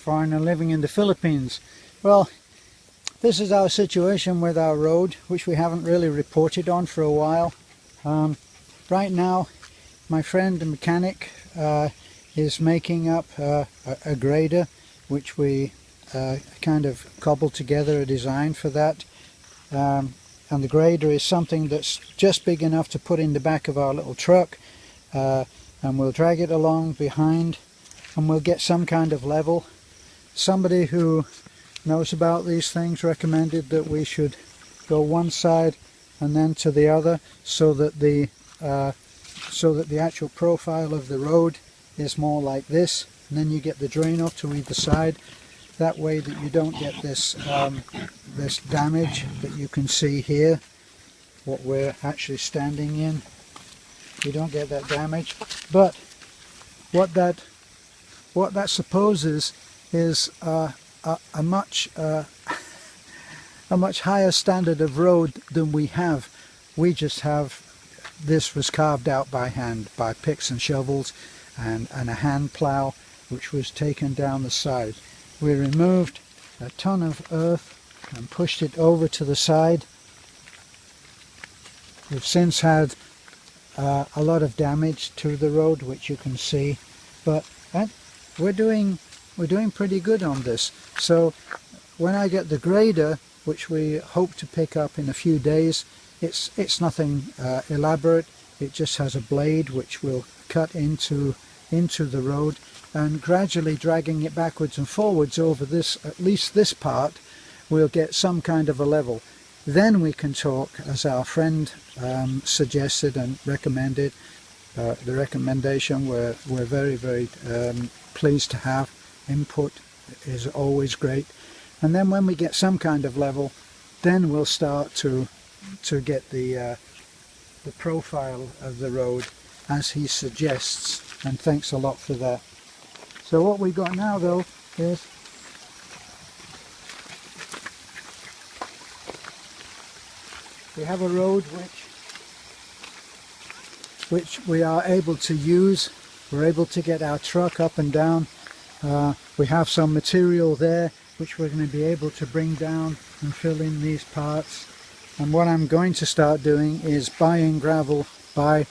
foreigner living in the Philippines. Well, this is our situation with our road, which we haven't really reported on for a while. Right now, my friend the mechanic is making up a grader, which we kind of cobbled together a design for that. And the grader is something that's just big enough to put in the back of our little truck, and we'll drag it along behind and we'll get some kind of level. Somebody who knows about these things recommended that we should go one side and then to the other, so that the actual profile of the road is more like this, and then you get the drain off to either side. That way that you don't get this this damage that you can see here, what we're actually standing in. You don't get that damage. But what that supposes is a much higher standard of road than we have. We just have, this was carved out by hand by picks and shovels and a hand plow, which was taken down the side. We removed a ton of earth and pushed it over to the side. We've since had a lot of damage to the road, which you can see, but we're doing pretty good on this. So when I get the grader, which we hope to pick up in a few days, it's nothing elaborate. It just has a blade which will cut into the road, and gradually dragging it backwards and forwards over this, at least this part, we'll get some kind of a level. Then we can talk, as our friend suggested and recommended. The recommendation we're very, very pleased to have. Input is always great. And then when we get some kind of level, then we'll start to get the profile of the road as he suggests, and thanks a lot for that. So what we've got now though is we have a road which we are able to use. We're able to get our truck up and down. We have some material there which we're going to be able to bring down and fill in these parts. And what I'm going to start doing is buying gravel by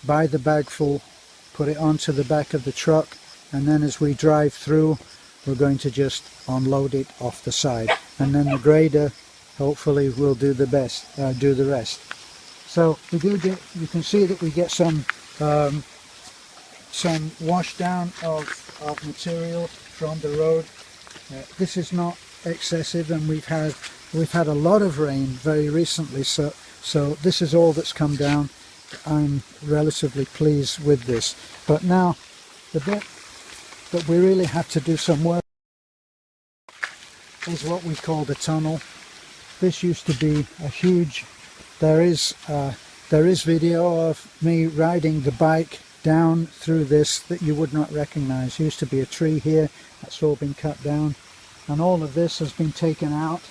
the bagful, put it onto the back of the truck, and then as we drive through we're going to just unload it off the side, and then the grader hopefully will do the rest. So we do get, you can see that we get some wash down of material from the road. This is not excessive, and we've had a lot of rain very recently, so this is all that's come down. I'm relatively pleased with this. But now the bit that we really have to do some work is what we call the tunnel. This used to be a huge, there is video of me riding the bike down through this that you would not recognize. Used to be a tree here, that's all been cut down, and all of this has been taken out.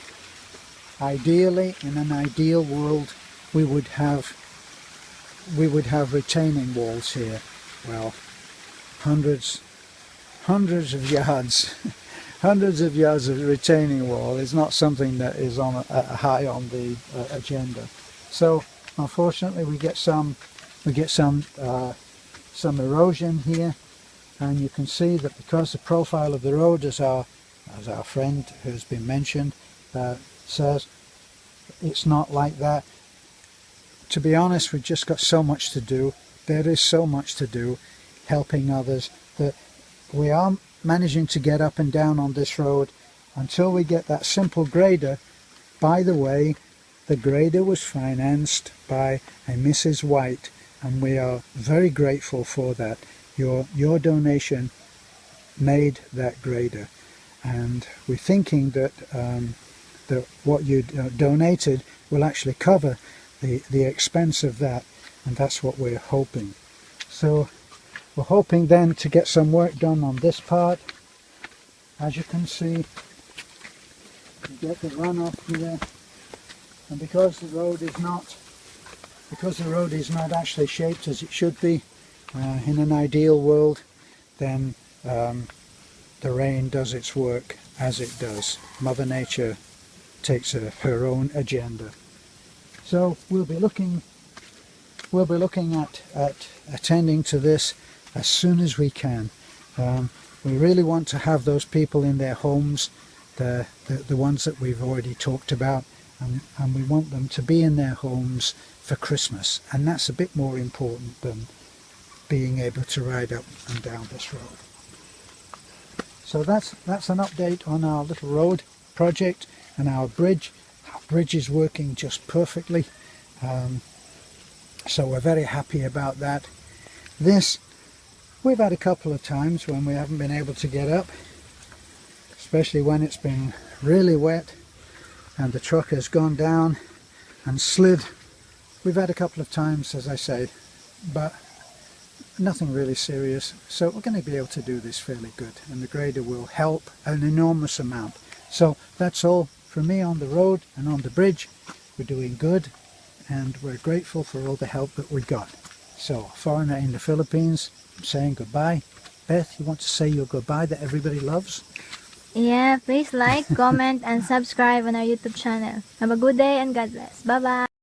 Ideally, in an ideal world, we would have retaining walls here. Well, hundreds of yards hundreds of yards of retaining wall is not something that is on high on the agenda. So unfortunately we get some erosion here, and you can see that because the profile of the road, as our friend who's been mentioned says, it's not like that. To be honest, we've just got so much to do. There is so much to do helping others that we are managing to get up and down on this road until we get that simple grader. By the way, the grader was financed by a Mrs. White, and we are very grateful for that. Your donation made that grader, and we're thinking that that what you donated will actually cover the expense of that, and that's what we're hoping. So we're hoping then to get some work done on this part. As you can see, you get the runoff here, and because the road is not actually shaped as it should be in an ideal world, then the rain does its work as it does. Mother Nature takes her own agenda. So we'll be looking at attending to this as soon as we can. We really want to have those people in their homes, the ones that we've already talked about, and we want them to be in their homes for Christmas, and that's a bit more important than being able to ride up and down this road. So that's an update on our little road project and our bridge. Our bridge is working just perfectly, so we're very happy about that. This, we've had a couple of times when we haven't been able to get up, especially when it's been really wet and the truck has gone down and slid. We've had a couple of times, as I say, but nothing really serious, so we're going to be able to do this fairly good, and the grader will help an enormous amount. So that's all from me on the road and on the bridge. We're doing good, and we're grateful for all the help that we got. So, foreigner in the Philippines, I'm saying goodbye. Beth, you want to say your goodbye that everybody loves? Yeah, please like, comment, and subscribe on our YouTube channel. Have a good day and God bless. Bye-bye.